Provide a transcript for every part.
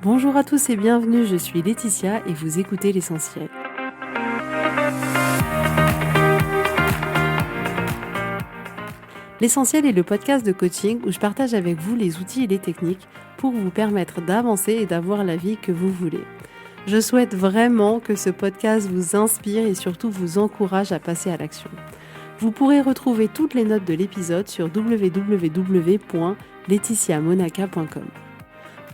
Bonjour à tous et bienvenue, je suis Laetitia et vous écoutez l'essentiel. L'essentiel est le podcast de coaching où je partage avec vous les outils et les techniques pour vous permettre d'avancer et d'avoir la vie que vous voulez. Je souhaite vraiment que ce podcast vous inspire et surtout vous encourage à passer à l'action. Vous pourrez retrouver toutes les notes de l'épisode sur www.laetitiamonaca.com.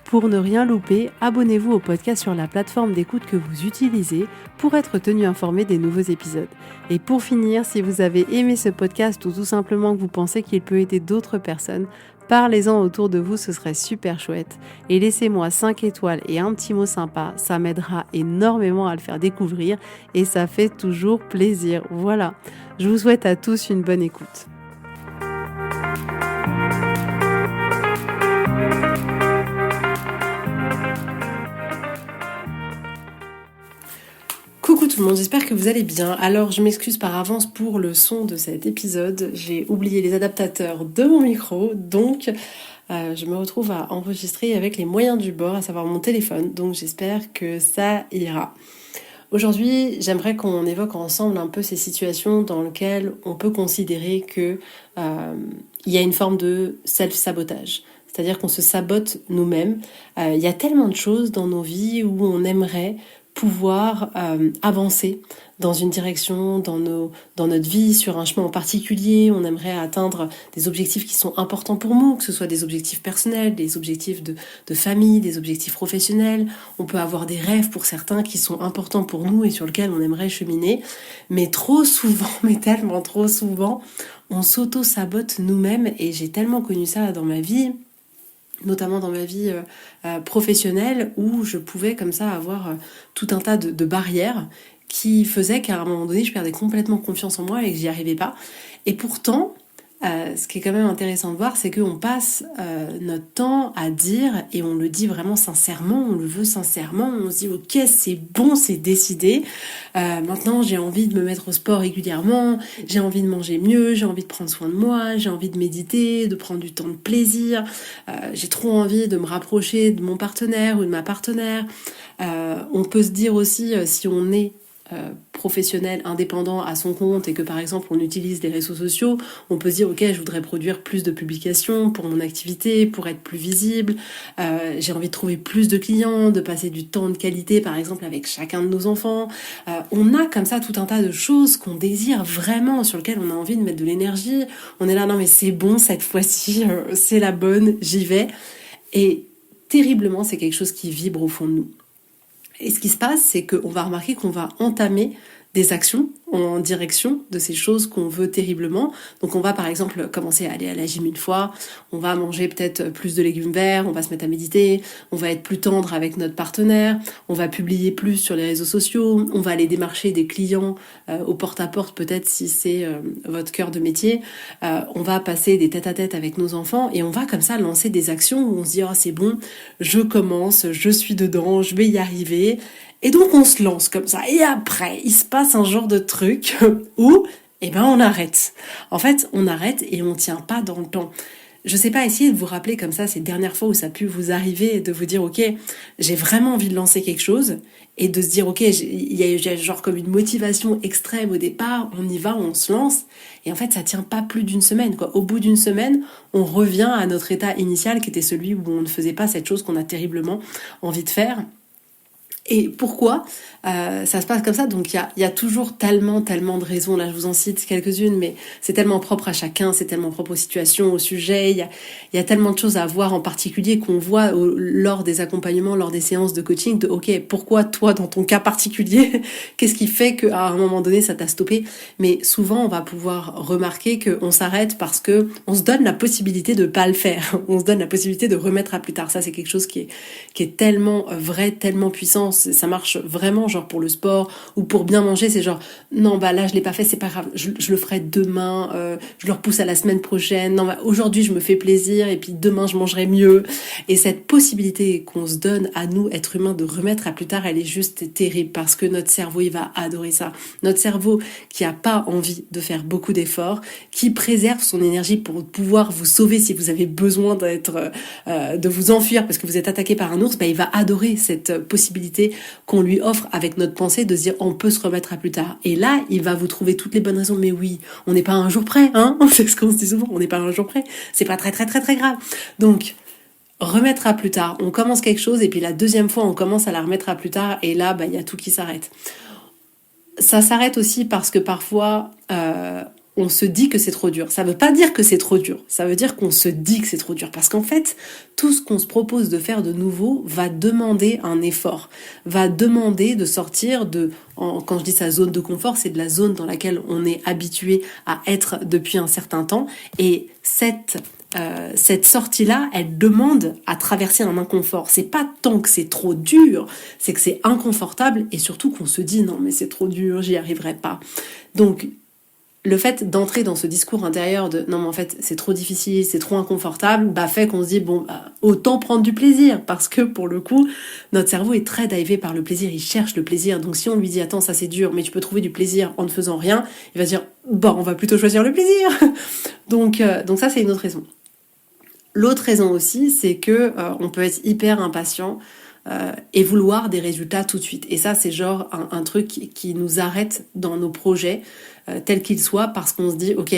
Pour ne rien louper, abonnez-vous au podcast sur la plateforme d'écoute que vous utilisez pour être tenu informé des nouveaux épisodes. Et pour finir, si vous avez aimé ce podcast ou tout simplement que vous pensez qu'il peut aider d'autres personnes, parlez-en autour de vous, ce serait super chouette. Et laissez-moi 5 étoiles et un petit mot sympa, ça m'aidera énormément à le faire découvrir et ça fait toujours plaisir. Voilà, je vous souhaite à tous une bonne écoute. Coucou tout le monde, j'espère que vous allez bien. Alors je m'excuse par avance pour le son de cet épisode. J'ai oublié les adaptateurs de mon micro, donc je me retrouve à enregistrer avec les moyens du bord, à savoir mon téléphone. Donc j'espère que ça ira. Aujourd'hui, j'aimerais qu'on évoque ensemble un peu ces situations dans lesquelles on peut considérer que il y a une forme de self-sabotage. C'est-à-dire qu'on se sabote nous-mêmes. Il y a tellement de choses dans nos vies où on aimerait pouvoir avancer dans une direction, dans notre vie, sur un chemin en particulier. On aimerait atteindre des objectifs qui sont importants pour nous, que ce soit des objectifs personnels, des objectifs de famille, des objectifs professionnels. On peut avoir des rêves pour certains qui sont importants pour nous et sur lesquels on aimerait cheminer. Mais trop souvent, mais tellement trop souvent, on s'auto-sabote nous-mêmes et j'ai tellement connu ça dans ma vie, notamment dans ma vie professionnelle, où je pouvais comme ça avoir tout un tas de barrières qui faisaient qu'à un moment donné, je perdais complètement confiance en moi et que j'y arrivais pas. Et pourtant, ce qui est quand même intéressant de voir, c'est qu'on passe notre temps à dire, et on le dit vraiment sincèrement, on le veut sincèrement, on se dit ok, c'est bon, c'est décidé, maintenant j'ai envie de me mettre au sport régulièrement, j'ai envie de manger mieux, j'ai envie de prendre soin de moi, j'ai envie de méditer, de prendre du temps de plaisir, j'ai trop envie de me rapprocher de mon partenaire ou de ma partenaire. On peut se dire aussi, si on est professionnel, indépendant à son compte et que par exemple on utilise les réseaux sociaux, on peut se dire ok, je voudrais produire plus de publications pour mon activité, pour être plus visible, j'ai envie de trouver plus de clients, de passer du temps de qualité par exemple avec chacun de nos enfants. On a comme ça tout un tas de choses qu'on désire vraiment, sur lesquelles on a envie de mettre de l'énergie. On est là, non mais c'est bon cette fois-ci, c'est la bonne, j'y vais. Et terriblement, c'est quelque chose qui vibre au fond de nous. Et ce qui se passe, c'est qu'on va remarquer qu'on va entamer des actions en direction de ces choses qu'on veut terriblement. Donc on va par exemple commencer à aller à la gym une fois, on va manger peut-être plus de légumes verts, on va se mettre à méditer, on va être plus tendre avec notre partenaire, on va publier plus sur les réseaux sociaux, on va aller démarcher des clients au porte-à-porte peut-être si c'est votre cœur de métier, on va passer des tête-à-tête avec nos enfants et on va comme ça lancer des actions où on se dit « Ah, c'est bon, je commence, je suis dedans, je vais y arriver ». Et donc on se lance comme ça. Et après, il se passe un genre de truc où, on arrête. En fait, on arrête et on tient pas dans le temps. Je sais pas, essayez de vous rappeler comme ça ces dernières fois où ça a pu vous arriver, de vous dire ok, j'ai vraiment envie de lancer quelque chose et de se dire ok, il y a genre comme une motivation extrême au départ, on y va, on se lance et en fait ça tient pas plus d'une semaine quoi. Au bout d'une semaine, on revient à notre état initial qui était celui où on ne faisait pas cette chose qu'on a terriblement envie de faire. Et pourquoi ça se passe comme ça? Donc il y a toujours tellement de raisons. Là, je vous en cite quelques-unes, mais c'est tellement propre à chacun, c'est tellement propre aux situations, aux sujets. Il y a tellement de choses à voir en particulier qu'on voit lors des accompagnements, lors des séances de coaching. De ok, pourquoi toi dans ton cas particulier, qu'est-ce qui fait qu'à un moment donné ça t'a stoppé? Mais souvent on va pouvoir remarquer qu'on s'arrête parce que on se donne la possibilité de pas le faire. On se donne la possibilité de remettre à plus tard. Ça c'est quelque chose qui est tellement vrai, tellement puissant. gens, ça marche vraiment, genre pour le sport ou pour bien manger, c'est genre non bah là je l'ai pas fait, c'est pas grave, je le ferai demain, je le repousse à la semaine prochaine. Non bah aujourd'hui je me fais plaisir et puis demain je mangerai mieux. Et cette possibilité qu'on se donne à nous, êtres humains, de remettre à plus tard, elle est juste terrible parce que notre cerveau il va adorer ça. Notre cerveau qui a pas envie de faire beaucoup d'efforts, qui préserve son énergie pour pouvoir vous sauver si vous avez besoin de vous enfuir parce que vous êtes attaqué par un ours, bah, il va adorer cette possibilité qu'on lui offre avec notre pensée de se dire on peut se remettre à plus tard. Et là, il va vous trouver toutes les bonnes raisons. Mais oui, on n'est pas un jour près, hein. C'est ce qu'on se dit souvent, on n'est pas un jour près. C'est pas très très très très grave. Donc, remettre à plus tard. On commence quelque chose et puis la deuxième fois, on commence à la remettre à plus tard et là, bah, il y a tout qui s'arrête. Ça s'arrête aussi parce que parfois, on se dit que c'est trop dur. Ça veut pas dire que c'est trop dur. Ça veut dire qu'on se dit que c'est trop dur. Parce qu'en fait, tout ce qu'on se propose de faire de nouveau va demander un effort. Va demander de sortir quand je dis sa zone de confort, c'est de la zone dans laquelle on est habitué à être depuis un certain temps. Et cette sortie-là, elle demande à traverser un inconfort. C'est pas tant que c'est trop dur, c'est que c'est inconfortable et surtout qu'on se dit non mais c'est trop dur, j'y arriverai pas. Donc le fait d'entrer dans ce discours intérieur de non mais en fait c'est trop difficile, c'est trop inconfortable, bah fait qu'on se dit bon bah, autant prendre du plaisir parce que pour le coup notre cerveau est très drivé par le plaisir, il cherche le plaisir. Donc si on lui dit attends ça c'est dur mais tu peux trouver du plaisir en ne faisant rien, il va se dire bon on va plutôt choisir le plaisir. Donc ça c'est une autre raison. L'autre raison aussi c'est que on peut être hyper impatient et vouloir des résultats tout de suite. Et ça, c'est genre un truc qui nous arrête dans nos projets, tels qu'ils soient, parce qu'on se dit, ok,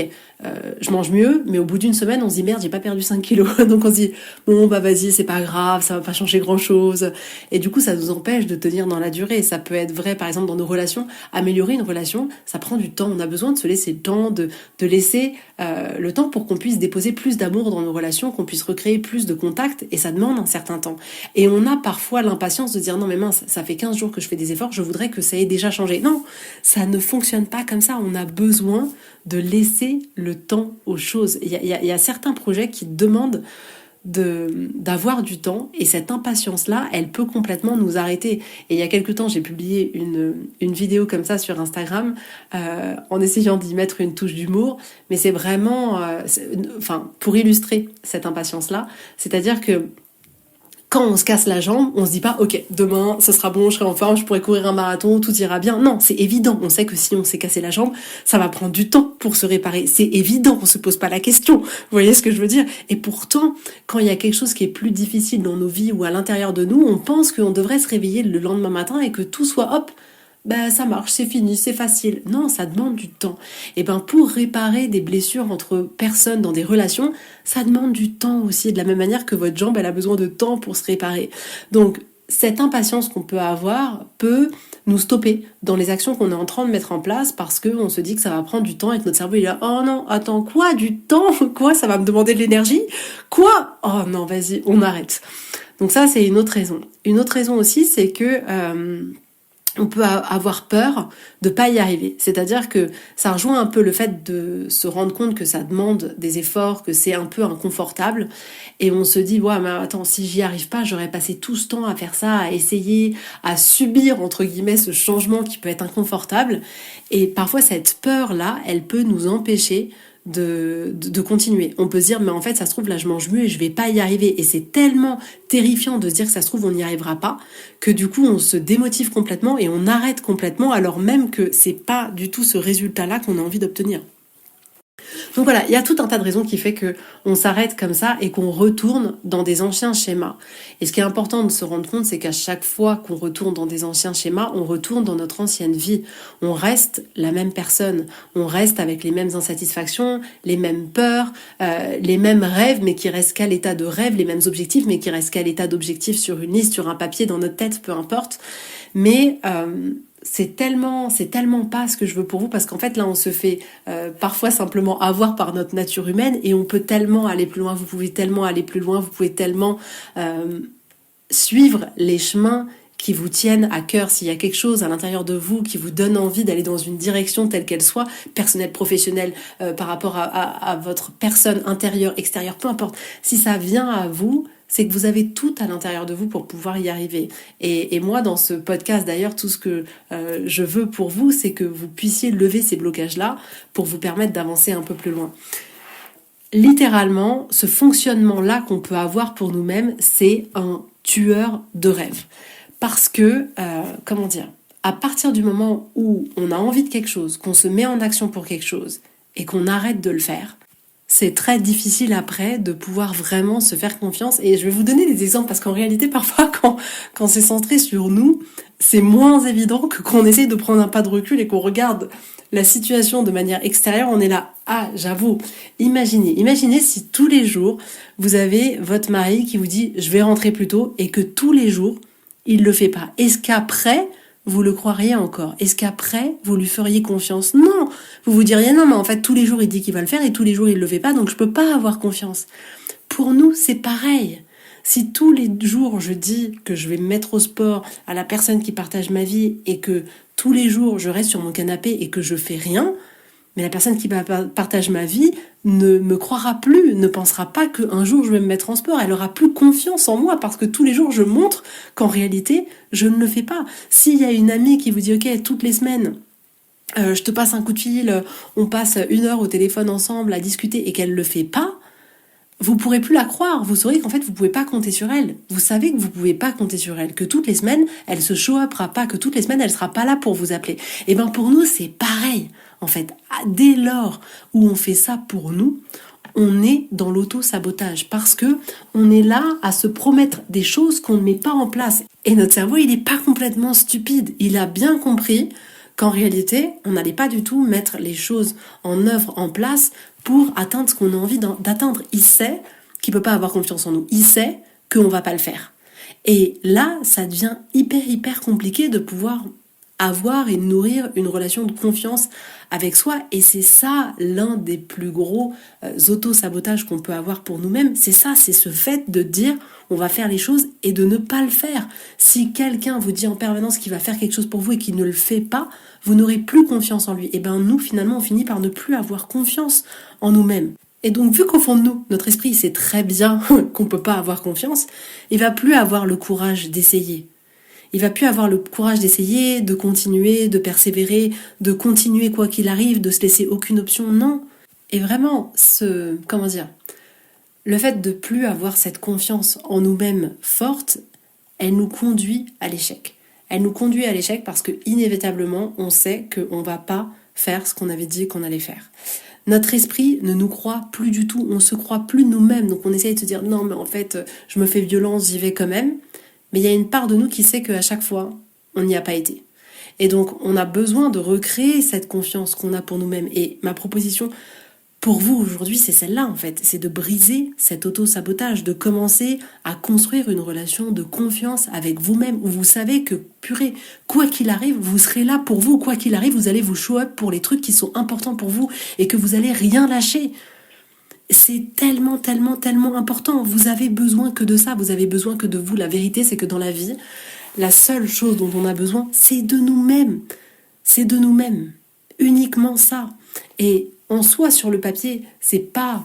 je mange mieux, mais au bout d'une semaine, on se dit, merde, j'ai pas perdu 5 kilos. Donc on se dit, bon, bah vas-y, c'est pas grave, ça va pas changer grand-chose. Et du coup, ça nous empêche de tenir dans la durée. Ça peut être vrai, par exemple, dans nos relations. Améliorer une relation, ça prend du temps. On a besoin de se laisser le temps, de laisser le temps pour qu'on puisse déposer plus d'amour dans nos relations, qu'on puisse recréer plus de contacts, et ça demande un certain temps. Et on a parfois l'impatience de dire non mais mince, ça fait 15 jours que je fais des efforts, je voudrais que ça ait déjà changé. Non, ça ne fonctionne pas comme ça. On a besoin de laisser le temps aux choses. Il y a certains projets qui demandent d'avoir du temps et cette impatience-là, elle peut complètement nous arrêter. Et il y a quelques temps, j'ai publié une vidéo comme ça sur Instagram en essayant d'y mettre une touche d'humour, mais c'est vraiment pour illustrer cette impatience-là, c'est-à-dire que quand on se casse la jambe, on se dit pas, ok, demain, ce sera bon, je serai en forme, je pourrai courir un marathon, tout ira bien. Non, c'est évident. On sait que si on s'est cassé la jambe, ça va prendre du temps pour se réparer. C'est évident, on se pose pas la question. Vous voyez ce que je veux dire? Et pourtant, quand il y a quelque chose qui est plus difficile dans nos vies ou à l'intérieur de nous, on pense qu'on devrait se réveiller le lendemain matin et que tout soit hop, ben ça marche, c'est fini, c'est facile. Non, ça demande du temps. Et ben pour réparer des blessures entre personnes dans des relations, ça demande du temps aussi, de la même manière que votre jambe, elle a besoin de temps pour se réparer. Donc cette impatience qu'on peut avoir peut nous stopper dans les actions qu'on est en train de mettre en place parce qu'on se dit que ça va prendre du temps et que notre cerveau il est là, oh non, attends, quoi, du temps? Quoi, ça va me demander de l'énergie? Quoi? Oh non, vas-y, on arrête. Donc ça, c'est une autre raison. Une autre raison aussi, c'est que on peut avoir peur de pas y arriver. C'est-à-dire que ça rejoint un peu le fait de se rendre compte que ça demande des efforts, que c'est un peu inconfortable. Et on se dit, ouais, mais attends, si j'y arrive pas, j'aurais passé tout ce temps à faire ça, à essayer, à subir, entre guillemets, ce changement qui peut être inconfortable. Et parfois, cette peur-là, elle peut nous empêcher de continuer. On peut se dire mais en fait ça se trouve là je mange mieux et je vais pas y arriver et c'est tellement terrifiant de se dire que ça se trouve on n'y arrivera pas que du coup on se démotive complètement et on arrête complètement alors même que c'est pas du tout ce résultat-là qu'on a envie d'obtenir. Donc voilà, il y a tout un tas de raisons qui fait que on s'arrête comme ça et qu'on retourne dans des anciens schémas. Et ce qui est important de se rendre compte, c'est qu'à chaque fois qu'on retourne dans des anciens schémas, on retourne dans notre ancienne vie. On reste la même personne. On reste avec les mêmes insatisfactions, les mêmes peurs, les mêmes rêves, mais qui restent qu'à l'état de rêve, les mêmes objectifs, mais qui restent qu'à l'état d'objectifs sur une liste, sur un papier, dans notre tête, peu importe. Mais c'est tellement pas ce que je veux pour vous parce qu'en fait là on se fait parfois simplement avoir par notre nature humaine et on peut tellement aller plus loin, vous pouvez tellement aller plus loin, vous pouvez tellement suivre les chemins qui vous tiennent à cœur. S'il y a quelque chose à l'intérieur de vous qui vous donne envie d'aller dans une direction telle qu'elle soit, personnelle, professionnelle, par rapport à votre personne intérieure, extérieure, peu importe, si ça vient à vous, c'est que vous avez tout à l'intérieur de vous pour pouvoir y arriver. Et moi, dans ce podcast, d'ailleurs, tout ce que je veux pour vous, c'est que vous puissiez lever ces blocages-là pour vous permettre d'avancer un peu plus loin. Littéralement, ce fonctionnement-là qu'on peut avoir pour nous-mêmes, c'est un tueur de rêve. Parce que, à partir du moment où on a envie de quelque chose, qu'on se met en action pour quelque chose et qu'on arrête de le faire, c'est très difficile après de pouvoir vraiment se faire confiance. Et je vais vous donner des exemples parce qu'en réalité, parfois, quand c'est centré sur nous, c'est moins évident que quand on essaye de prendre un pas de recul et qu'on regarde la situation de manière extérieure. On est là, j'avoue, imaginez si tous les jours, vous avez votre mari qui vous dit « je vais rentrer plus tôt » et que tous les jours, il le fait pas. Est-ce qu'après, vous le croiriez encore? Est-ce qu'après, vous lui feriez confiance? Non! Vous vous diriez, non, mais en fait, tous les jours, il dit qu'il va le faire et tous les jours, il le fait pas, donc je peux pas avoir confiance. Pour nous, c'est pareil. Si tous les jours, je dis que je vais me mettre au sport à la personne qui partage ma vie et que tous les jours, je reste sur mon canapé et que je fais rien, mais la personne qui partage ma vie ne me croira plus, ne pensera pas qu'un jour je vais me mettre en sport. Elle aura plus confiance en moi parce que tous les jours je montre qu'en réalité je ne le fais pas. S'il y a une amie qui vous dit ok, toutes les semaines je te passe un coup de fil, on passe 1 heure au téléphone ensemble à discuter et qu'elle le fait pas, vous pourrez plus la croire. Vous saurez qu'en fait vous pouvez pas compter sur elle. Vous savez que vous pouvez pas compter sur elle, que toutes les semaines elle se show-upera pas, que toutes les semaines elle sera pas là pour vous appeler. Et ben pour nous c'est pareil. En fait, dès lors où on fait ça pour nous, on est dans l'auto-sabotage parce que on est là à se promettre des choses qu'on ne met pas en place. Et notre cerveau, il n'est pas complètement stupide. Il a bien compris qu'en réalité, on n'allait pas du tout mettre les choses en œuvre, en place pour atteindre ce qu'on a envie d'atteindre. Il sait qu'il ne peut pas avoir confiance en nous. Il sait qu'on ne va pas le faire. Et là, ça devient hyper compliqué de pouvoir avoir et nourrir une relation de confiance avec soi. Et c'est ça l'un des plus gros auto-sabotages qu'on peut avoir pour nous-mêmes. C'est ça, c'est ce fait de dire on va faire les choses et de ne pas le faire. Si quelqu'un vous dit en permanence qu'il va faire quelque chose pour vous et qu'il ne le fait pas, vous n'aurez plus confiance en lui. Et ben nous, finalement, on finit par ne plus avoir confiance en nous-mêmes. Et donc, vu qu'au fond de nous, notre esprit sait très bien qu'on ne peut pas avoir confiance, il va plus avoir le courage d'essayer. Il va plus avoir le courage d'essayer, de continuer, de persévérer, de continuer quoi qu'il arrive, de se laisser aucune option, non. Et vraiment, le fait de plus avoir cette confiance en nous-mêmes forte, elle nous conduit à l'échec. Elle nous conduit à l'échec parce que inévitablement, on sait qu'on va pas faire ce qu'on avait dit qu'on allait faire. Notre esprit ne nous croit plus du tout, on se croit plus nous-mêmes, donc on essaye de se dire non mais en fait je me fais violence, j'y vais quand même. Mais il y a une part de nous qui sait qu'à chaque fois, on n'y a pas été. Et donc, on a besoin de recréer cette confiance qu'on a pour nous-mêmes. Et ma proposition pour vous aujourd'hui, c'est celle-là, en fait. C'est de briser cet auto-sabotage, de commencer à construire une relation de confiance avec vous-même, où vous savez que, purée, quoi qu'il arrive, vous serez là pour vous. Quoi qu'il arrive, vous allez vous show up pour les trucs qui sont importants pour vous et que vous allez rien lâcher. C'est tellement important. Vous avez besoin que de ça, vous avez besoin que de vous. La vérité, c'est que dans la vie, la seule chose dont on a besoin, c'est de nous-mêmes. C'est de nous-mêmes. Uniquement ça. Et en soi, sur le papier, c'est pas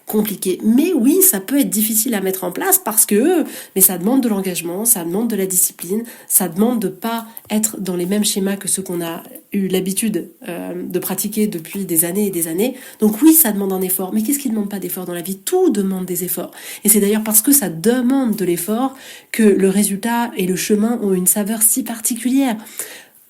compliqué. Mais oui, ça peut être difficile à mettre en place parce que ça demande de l'engagement, ça demande de la discipline, ça demande de pas être dans les mêmes schémas que ceux qu'on a eu l'habitude de pratiquer depuis des années et des années. Donc oui, ça demande un effort. Mais qu'est-ce qui ne demande pas d'effort dans la vie? Tout demande des efforts. Et c'est d'ailleurs parce que ça demande de l'effort que le résultat et le chemin ont une saveur si particulière.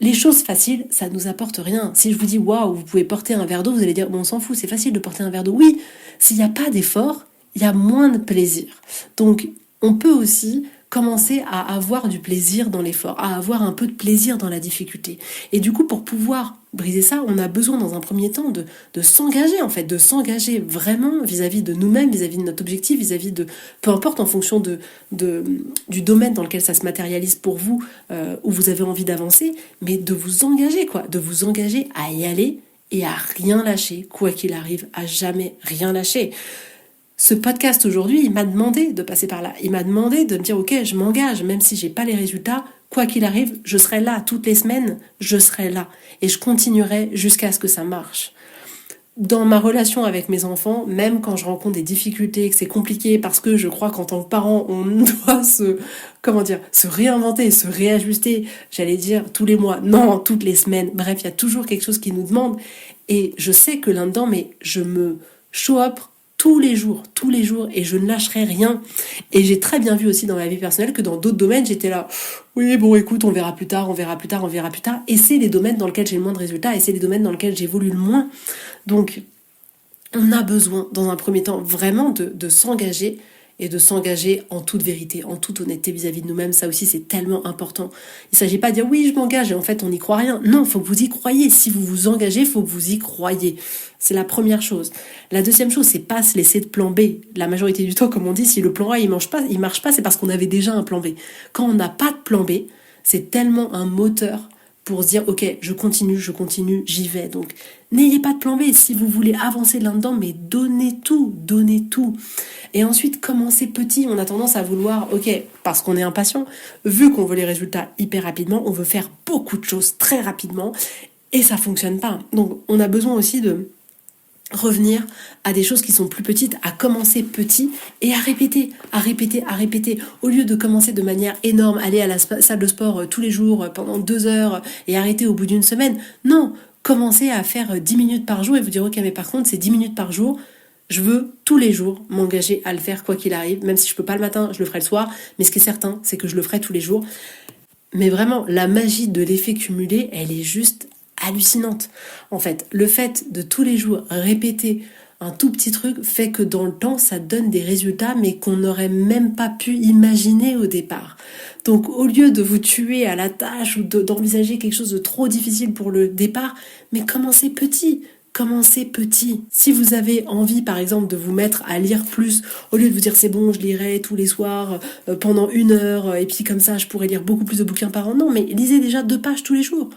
Les choses faciles, ça nous apporte rien. Si je vous dis, waouh, vous pouvez porter un verre d'eau, vous allez dire, bon, on s'en fout, c'est facile de porter un verre d'eau. Oui, s'il n'y a pas d'effort, il y a moins de plaisir. Donc, on peut aussi commencer à avoir du plaisir dans l'effort, à avoir un peu de plaisir dans la difficulté. Et du coup, pour pouvoir briser ça, on a besoin dans un premier temps de s'engager, en fait, de s'engager vraiment vis-à-vis de nous-mêmes, vis-à-vis de notre objectif, vis-à-vis de, peu importe en fonction du domaine dans lequel ça se matérialise pour vous, où vous avez envie d'avancer, mais de vous engager, de vous engager à y aller et à rien lâcher, quoi qu'il arrive, à jamais rien lâcher. Ce podcast aujourd'hui, il m'a demandé de passer par là. Il m'a demandé de me dire, ok, je m'engage, même si j'ai pas les résultats, quoi qu'il arrive, je serai là toutes les semaines, je serai là. Et je continuerai jusqu'à ce que ça marche. dans ma relation avec mes enfants, même quand je rencontre des difficultés, que c'est compliqué, parce que je crois qu'en tant que parent, on doit se réinventer, se réajuster, j'allais dire tous les mois, non, toutes les semaines, bref, il y a toujours quelque chose qui nous demande, et je sais que là-dedans, mais je me show up tous les jours, et je ne lâcherai rien. Et j'ai très bien vu aussi dans ma vie personnelle que dans d'autres domaines, j'étais là, oui, bon, écoute, on verra plus tard, on verra plus tard, on verra plus tard, et c'est les domaines dans lesquels j'ai le moins de résultats, et c'est les domaines dans lesquels j'évolue le moins. Donc, on a besoin, dans un premier temps, vraiment de s'engager et de s'engager en toute vérité, en toute honnêteté vis-à-vis de nous-mêmes. Ça aussi, c'est tellement important. Il ne s'agit pas de dire oui, je m'engage et en fait, on n'y croit rien. Non, il faut que vous y croyez. Si vous vous engagez, il faut que vous y croyez. C'est la première chose. La deuxième chose, c'est pas se laisser de plan B. La majorité du temps, comme on dit, si le plan A il marche pas, c'est parce qu'on avait déjà un plan B. Quand on n'a pas de plan B, c'est tellement un moteur pour se dire ok, je continue, j'y vais. Donc n'ayez pas de plan B. Si vous voulez avancer là-dedans, mais donnez tout, donnez tout. Et ensuite, commencez petit. On a tendance à vouloir, ok, parce qu'on est impatient, vu qu'on veut les résultats hyper rapidement, on veut faire beaucoup de choses très rapidement et ça fonctionne pas. Donc on a besoin aussi de revenir à des choses qui sont plus petites, à commencer petit et à répéter, au lieu de commencer de manière énorme, aller à la salle de sport tous les jours pendant 2 heures et arrêter au bout d'une semaine. Non, commencez à faire 10 minutes par jour et vous dire ok, mais par contre c'est 10 minutes par jour, je veux tous les jours m'engager à le faire quoi qu'il arrive, même si je peux pas le matin, je le ferai le soir, mais ce qui est certain, c'est que je le ferai tous les jours. Mais vraiment, la magie de l'effet cumulé, elle est juste hallucinante. En fait, le fait de tous les jours répéter un tout petit truc fait que dans le temps, ça donne des résultats, mais qu'on n'aurait même pas pu imaginer au départ. Donc, au lieu de vous tuer à la tâche ou d'envisager quelque chose de trop difficile pour le départ, mais commencez petit. Commencez petit. Si vous avez envie, par exemple, de vous mettre à lire plus, au lieu de vous dire c'est bon, je lirai tous les soirs pendant 1 heure, et puis comme ça, je pourrais lire beaucoup plus de bouquins par an. Non, mais lisez déjà 2 pages tous les jours.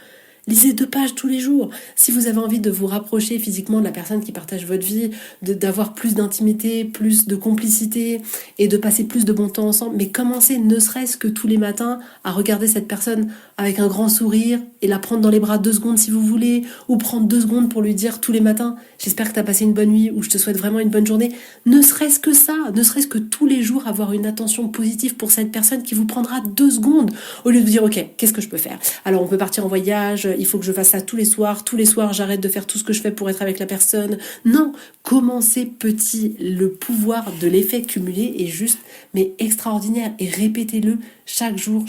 Lisez 2 pages tous les jours. Si vous avez envie de vous rapprocher physiquement de la personne qui partage votre vie, d'avoir plus d'intimité, plus de complicité et de passer plus de bon temps ensemble, mais commencez ne serait-ce que tous les matins à regarder cette personne avec un grand sourire et la prendre dans les bras 2 secondes si vous voulez, ou prendre 2 secondes pour lui dire tous les matins « J'espère que tu as passé une bonne nuit » ou « Je te souhaite vraiment une bonne journée ». Ne serait-ce que ça, ne serait-ce que tous les jours avoir une attention positive pour cette personne qui vous prendra 2 secondes au lieu de vous dire « Ok, qu'est-ce que je peux faire ?» Alors on peut partir en voyage, il faut que je fasse ça tous les soirs j'arrête de faire tout ce que je fais pour être avec la personne. Non, commencez petit. Le pouvoir de l'effet cumulé est juste, mais extraordinaire, et répétez-le chaque jour.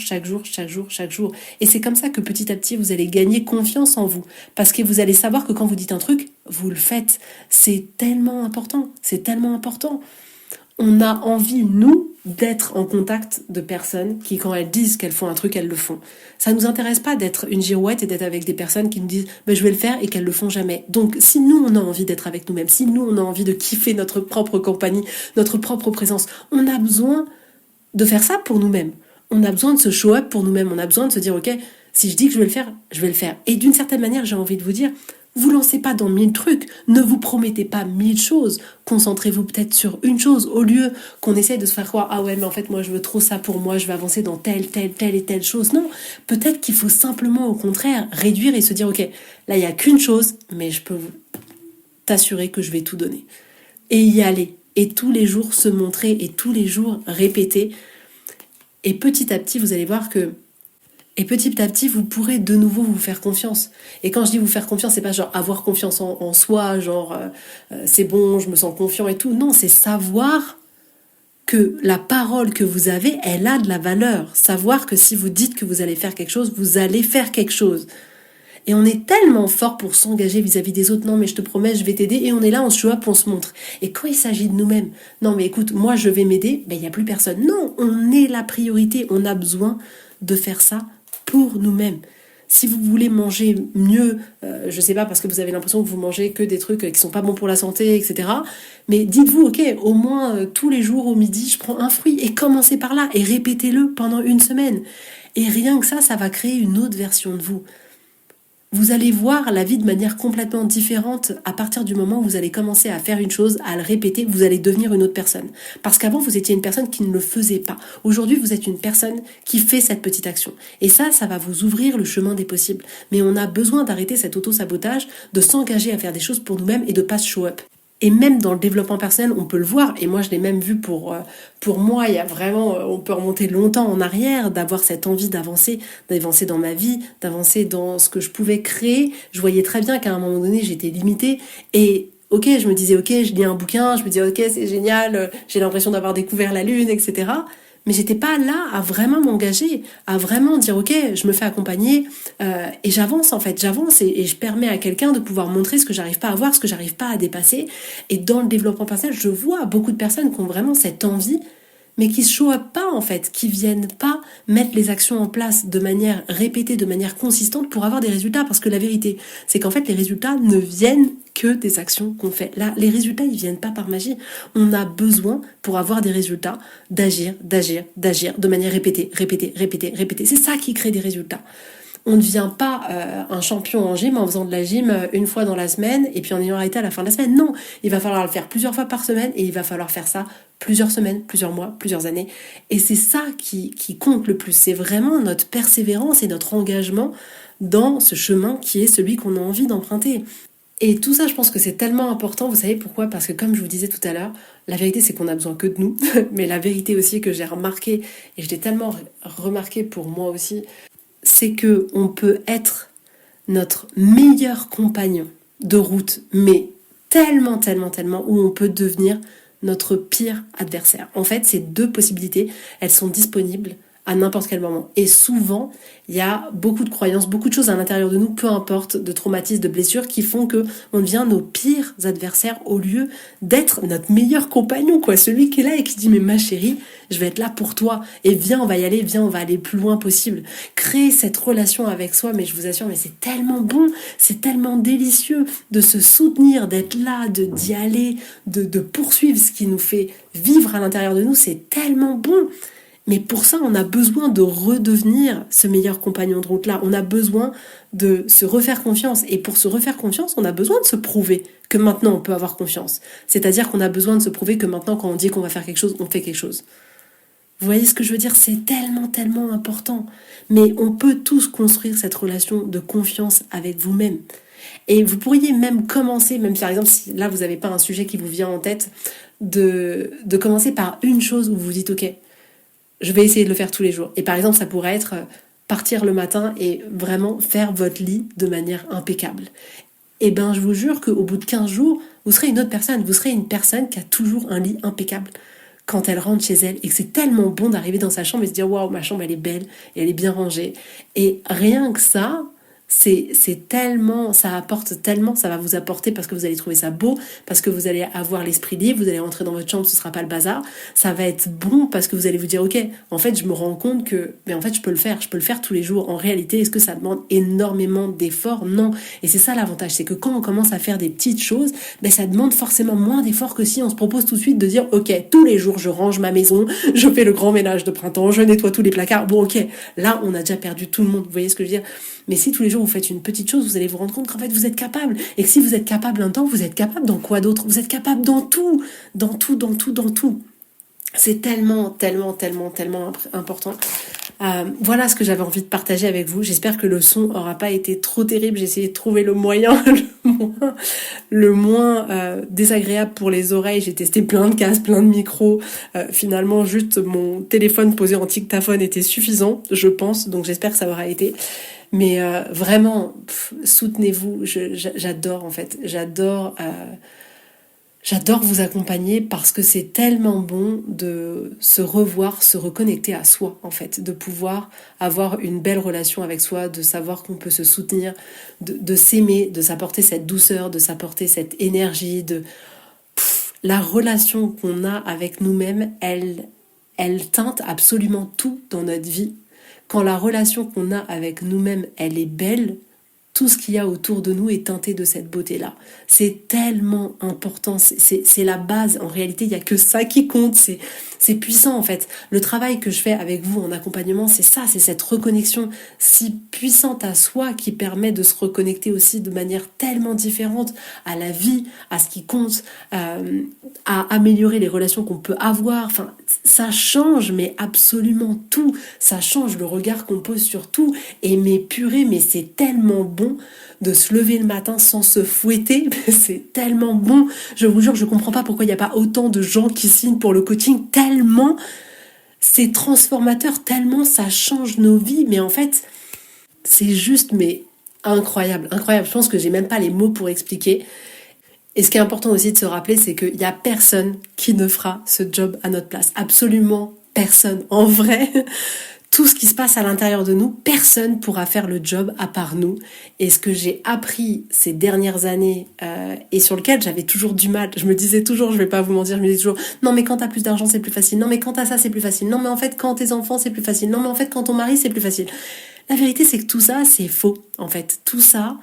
Et c'est comme ça que petit à petit, vous allez gagner confiance en vous, parce que vous allez savoir que quand vous dites un truc, vous le faites. C'est tellement important. On a envie, nous, d'être en contact de personnes qui, quand elles disent qu'elles font un truc, elles le font. Ça nous intéresse pas d'être une girouette et d'être avec des personnes qui nous disent je vais le faire et qu'elles le font jamais. Donc, si nous, on a envie d'être avec nous-mêmes, si nous, on a envie de kiffer notre propre compagnie, notre propre présence, on a besoin de faire ça pour nous-mêmes. On a besoin de se show up pour nous-mêmes. On a besoin de se dire, ok, si je dis que je vais le faire, je vais le faire. Et d'une certaine manière, j'ai envie de vous dire, vous lancez pas dans 1000 trucs, ne vous promettez pas 1000 choses, concentrez-vous peut-être sur une chose, au lieu qu'on essaye de se faire croire, ah ouais, mais en fait, moi, je veux trop ça pour moi, je vais avancer dans telle et telle chose. Non, peut-être qu'il faut simplement, au contraire, réduire et se dire, ok, là, il n'y a qu'une chose, mais je peux t'assurer que je vais tout donner. Et y aller, et tous les jours se montrer, et tous les jours répéter. Et petit à petit, vous allez voir que petit à petit, vous pourrez de nouveau vous faire confiance. Et quand je dis vous faire confiance, c'est pas genre avoir confiance en soi, genre c'est bon, je me sens confiant et tout. Non, c'est savoir que la parole que vous avez, elle a de la valeur. Savoir que si vous dites que vous allez faire quelque chose, vous allez faire quelque chose. Et on est tellement fort pour s'engager vis-à-vis des autres. Non, mais je te promets, je vais t'aider. Et on est là, on se show up, on se montre. Et quand il s'agit de nous-mêmes, non, mais écoute, moi, je vais m'aider. Ben, il n'y a plus personne. Non, on est la priorité. On a besoin de faire ça pour nous-mêmes. Si vous voulez manger mieux, je sais pas, parce que vous avez l'impression que vous mangez que des trucs qui sont pas bons pour la santé, etc. Mais dites-vous, ok, au moins tous les jours au midi, je prends un fruit. Et commencez par là. Et répétez-le pendant 1 semaine. Et rien que ça va créer une autre version de vous. vous allez voir la vie de manière complètement différente à partir du moment où vous allez commencer à faire une chose, à le répéter, vous allez devenir une autre personne. Parce qu'avant, vous étiez une personne qui ne le faisait pas. Aujourd'hui, vous êtes une personne qui fait cette petite action. Et ça va vous ouvrir le chemin des possibles. Mais on a besoin d'arrêter cet auto-sabotage, de s'engager à faire des choses pour nous-mêmes et de pas se show up. Et même dans le développement personnel, on peut le voir, et moi je l'ai même vu pour moi, il y a vraiment, on peut remonter longtemps en arrière, d'avoir cette envie d'avancer dans ma vie, d'avancer dans ce que je pouvais créer. Je voyais très bien qu'à un moment donné, j'étais limitée, et ok, je me disais, ok, je lis un bouquin, je me disais, ok, c'est génial, j'ai l'impression d'avoir découvert la lune, etc. Mais j'étais pas là à vraiment m'engager, à vraiment dire ok, je me fais accompagner et j'avance en fait, j'avance et je permets à quelqu'un de pouvoir montrer ce que j'arrive pas à voir, ce que j'arrive pas à dépasser. Et dans le développement personnel, je vois beaucoup de personnes qui ont vraiment cette envie, mais qui se show up pas en fait, qui viennent pas mettre les actions en place de manière répétée, de manière consistante pour avoir des résultats. Parce que la vérité, c'est qu'en fait les résultats ne viennent que des actions qu'on fait. Là, les résultats, ils viennent pas par magie. On a besoin, pour avoir des résultats, d'agir de manière répétée. C'est ça qui crée des résultats. On ne devient pas un champion en gym en faisant de la gym une fois dans la semaine et puis en ayant arrêté à la fin de la semaine. Non, il va falloir le faire plusieurs fois par semaine et il va falloir faire ça plusieurs semaines, plusieurs mois, plusieurs années. Et c'est ça qui compte le plus. C'est vraiment notre persévérance et notre engagement dans ce chemin qui est celui qu'on a envie d'emprunter. Et tout ça, je pense que c'est tellement important. Vous savez pourquoi ? Parce que comme je vous disais tout à l'heure, la vérité, c'est qu'on a besoin que de nous. Mais la vérité aussi que j'ai remarqué, et je l'ai tellement remarqué pour moi aussi, c'est que on peut être notre meilleur compagnon de route, mais tellement, où on peut devenir notre pire adversaire. En fait, ces deux possibilités, elles sont disponibles à n'importe quel moment. Et souvent, il y a beaucoup de croyances, beaucoup de choses à l'intérieur de nous, peu importe, de traumatismes, de blessures, qui font que on devient nos pires adversaires au lieu d'être notre meilleur compagnon, quoi. Celui qui est là et qui dit, mais ma chérie, je vais être là pour toi. Et viens, on va y aller, viens, on va aller plus loin possible. Créer cette relation avec soi, mais je vous assure, mais c'est tellement bon, c'est tellement délicieux de se soutenir, d'être là, d'y aller, de poursuivre ce qui nous fait vivre à l'intérieur de nous, c'est tellement bon. Mais pour ça, on a besoin de redevenir ce meilleur compagnon de route-là. On a besoin de se refaire confiance. Et pour se refaire confiance, on a besoin de se prouver que maintenant on peut avoir confiance. C'est-à-dire qu'on a besoin de se prouver que maintenant, quand on dit qu'on va faire quelque chose, on fait quelque chose. Vous voyez ce que je veux dire ? C'est tellement important. Mais on peut tous construire cette relation de confiance avec vous-même. Et vous pourriez même commencer, même par exemple, si là vous n'avez pas un sujet qui vous vient en tête, de commencer par une chose où vous vous dites, ok, je vais essayer de le faire tous les jours. Et par exemple, ça pourrait être partir le matin et vraiment faire votre lit de manière impeccable. Et ben, je vous jure qu'au bout de 15 jours, vous serez une autre personne. Vous serez une personne qui a toujours un lit impeccable quand elle rentre chez elle. Et que c'est tellement bon d'arriver dans sa chambre et se dire, waouh, ma chambre, elle est belle et elle est bien rangée. Et rien que ça, c'est tellement, ça apporte tellement, ça va vous apporter parce que vous allez trouver ça beau, parce que vous allez avoir l'esprit libre, vous allez rentrer dans votre chambre, ce sera pas le bazar, ça va être bon parce que vous allez vous dire, ok, en fait, je me rends compte que, mais en fait, je peux le faire tous les jours. En réalité, est-ce que ça demande énormément d'efforts ? Non. Et c'est ça l'avantage, c'est que quand on commence à faire des petites choses, ben, ça demande forcément moins d'efforts que si on se propose tout de suite de dire, ok, tous les jours, je range ma maison, je fais le grand ménage de printemps, je nettoie tous les placards. Bon, ok, là, on a déjà perdu tout le monde. Vous voyez ce que je veux dire ? Mais si tous les jours vous faites une petite chose, vous allez vous rendre compte qu'en fait vous êtes capable. Et que si vous êtes capable un temps, vous êtes capable dans quoi d'autre ? Vous êtes capable dans tout. C'est tellement important. Voilà ce que j'avais envie de partager avec vous. J'espère que le son aura pas été trop terrible. J'ai essayé de trouver le moyen le moins désagréable pour les oreilles. J'ai testé plein de casques, plein de micros. Finalement, juste mon téléphone posé en dictaphone était suffisant, je pense. Donc j'espère que ça aura été. Mais vraiment, soutenez-vous. J'adore en fait. J'adore vous accompagner parce que c'est tellement bon de se revoir, se reconnecter à soi en fait, de pouvoir avoir une belle relation avec soi, de savoir qu'on peut se soutenir, de s'aimer, de s'apporter cette douceur, de s'apporter cette énergie, la relation qu'on a avec nous-mêmes, elle teinte absolument tout dans notre vie. Quand la relation qu'on a avec nous-mêmes, elle est belle, tout ce qu'il y a autour de nous est teinté de cette beauté-là. C'est tellement important, c'est la base. En réalité, il n'y a que ça qui compte, c'est puissant en fait. Le travail que je fais avec vous en accompagnement, c'est ça, c'est cette reconnexion si puissante à soi qui permet de se reconnecter aussi de manière tellement différente à la vie, à ce qui compte, à améliorer les relations qu'on peut avoir. Enfin, ça change, mais absolument tout. Ça change le regard qu'on pose sur tout. Et mais purée, mais c'est tellement bon de se lever le matin sans se fouetter. C'est tellement bon. Je vous jure, je comprends pas pourquoi il n'y a pas autant de gens qui signent pour le coaching. Tellement c'est transformateur, tellement ça change nos vies. Mais en fait, c'est juste mais incroyable, incroyable. Je pense que j'ai même pas les mots pour expliquer. Et ce qui est important aussi de se rappeler, c'est qu'il n'y a personne qui ne fera ce job à notre place. Absolument personne. En vrai, tout ce qui se passe à l'intérieur de nous, personne pourra faire le job à part nous. Et ce que j'ai appris ces dernières années et sur lequel j'avais toujours du mal, je me disais toujours, je vais pas vous mentir, je me disais toujours, non mais quand t'as plus d'argent c'est plus facile, non mais quand t'as ça c'est plus facile, non mais en fait quand tes enfants c'est plus facile, non mais en fait quand ton mari c'est plus facile. La vérité c'est que tout ça c'est faux en fait. Tout ça,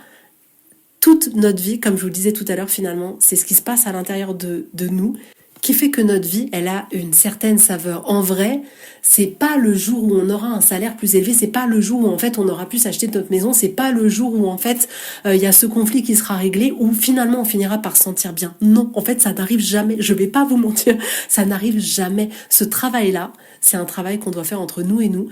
toute notre vie, comme je vous le disais tout à l'heure finalement, c'est ce qui se passe à l'intérieur de nous qui fait que notre vie, elle a une certaine saveur. En vrai, c'est pas le jour où on aura un salaire plus élevé, c'est pas le jour où en fait on aura pu s'acheter notre maison, c'est pas le jour où en fait il y a ce conflit qui sera réglé, où finalement on finira par se sentir bien. Non, en fait ça n'arrive jamais, je vais pas vous mentir, ça n'arrive jamais. Ce travail-là, c'est un travail qu'on doit faire entre nous et nous.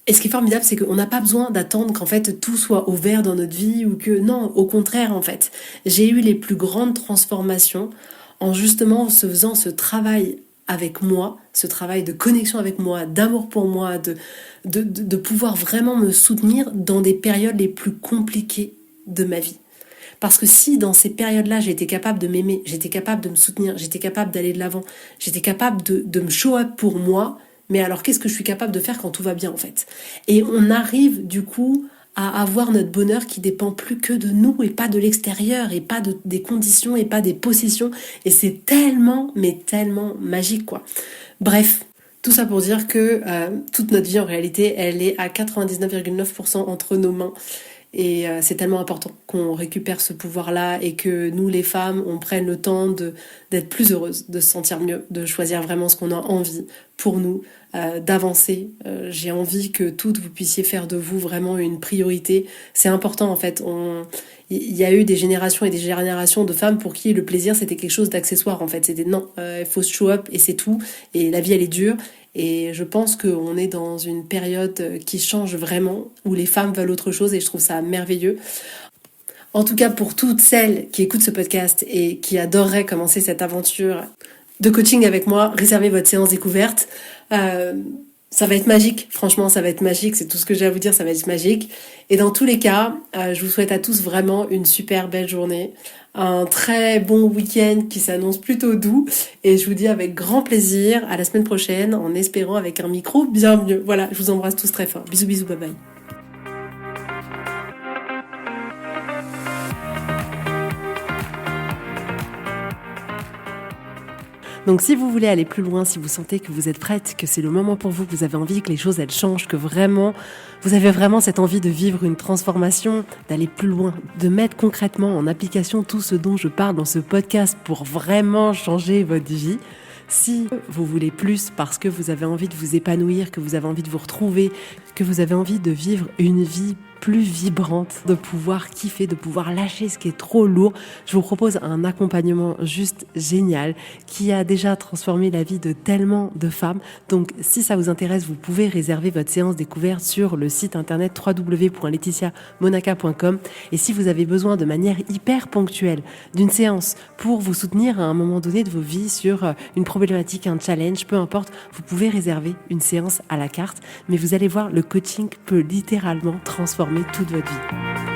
Et ce qui est formidable, c'est qu'on n'a pas besoin d'attendre qu'en fait tout soit au vert dans notre vie ou que non, au contraire en fait. J'ai eu les plus grandes transformations en justement se faisant ce travail avec moi, ce travail de connexion avec moi, d'amour pour moi, de pouvoir vraiment me soutenir dans des périodes les plus compliquées de ma vie. Parce que si dans ces périodes-là, j'étais capable de m'aimer, j'étais capable de me soutenir, j'étais capable d'aller de l'avant, j'étais capable de me show up pour moi, mais alors qu'est-ce que je suis capable de faire quand tout va bien en fait? Et on arrive du coup à avoir notre bonheur qui dépend plus que de nous et pas de l'extérieur et pas des conditions et pas des possessions. Et c'est tellement, mais tellement magique quoi. Bref, tout ça pour dire que toute notre vie en réalité, elle est à 99,9% entre nos mains. Et c'est tellement important qu'on récupère ce pouvoir-là et que nous, les femmes, on prenne le temps d'être plus heureuses, de se sentir mieux, de choisir vraiment ce qu'on a envie pour nous, d'avancer. J'ai envie que toutes vous puissiez faire de vous vraiment une priorité. C'est important en fait. Il y a eu des générations et des générations de femmes pour qui le plaisir c'était quelque chose d'accessoire en fait. C'était non, il faut se show up et c'est tout. Et la vie elle est dure. Et je pense qu'on est dans une période qui change vraiment, où les femmes veulent autre chose et je trouve ça merveilleux. En tout cas, pour toutes celles qui écoutent ce podcast et qui adoreraient commencer cette aventure de coaching avec moi, réservez votre séance découverte. Ça va être magique, franchement, ça va être magique, c'est tout ce que j'ai à vous dire, ça va être magique. Et dans tous les cas, je vous souhaite à tous vraiment une super belle journée, un très bon week-end qui s'annonce plutôt doux, et je vous dis avec grand plaisir à la semaine prochaine, en espérant avec un micro bien mieux. Voilà, je vous embrasse tous très fort. Bisous, bisous, bye bye. Donc si vous voulez aller plus loin, si vous sentez que vous êtes prête, que c'est le moment pour vous, que vous avez envie que les choses elles changent, que vraiment vous avez vraiment cette envie de vivre une transformation, d'aller plus loin, de mettre concrètement en application tout ce dont je parle dans ce podcast pour vraiment changer votre vie. Si vous voulez plus parce que vous avez envie de vous épanouir, que vous avez envie de vous retrouver, que vous avez envie de vivre une vie plus vibrante, de pouvoir kiffer, de pouvoir lâcher ce qui est trop lourd, je vous propose un accompagnement juste génial qui a déjà transformé la vie de tellement de femmes. Donc si ça vous intéresse, vous pouvez réserver votre séance découverte sur le site internet www.laetitiamonaca.com. Et si vous avez besoin de manière hyper ponctuelle d'une séance pour vous soutenir à un moment donné de vos vies sur une problématique, un challenge, peu importe, vous pouvez réserver une séance à la carte. Mais vous allez voir, le coaching peut littéralement transformer toute votre vie.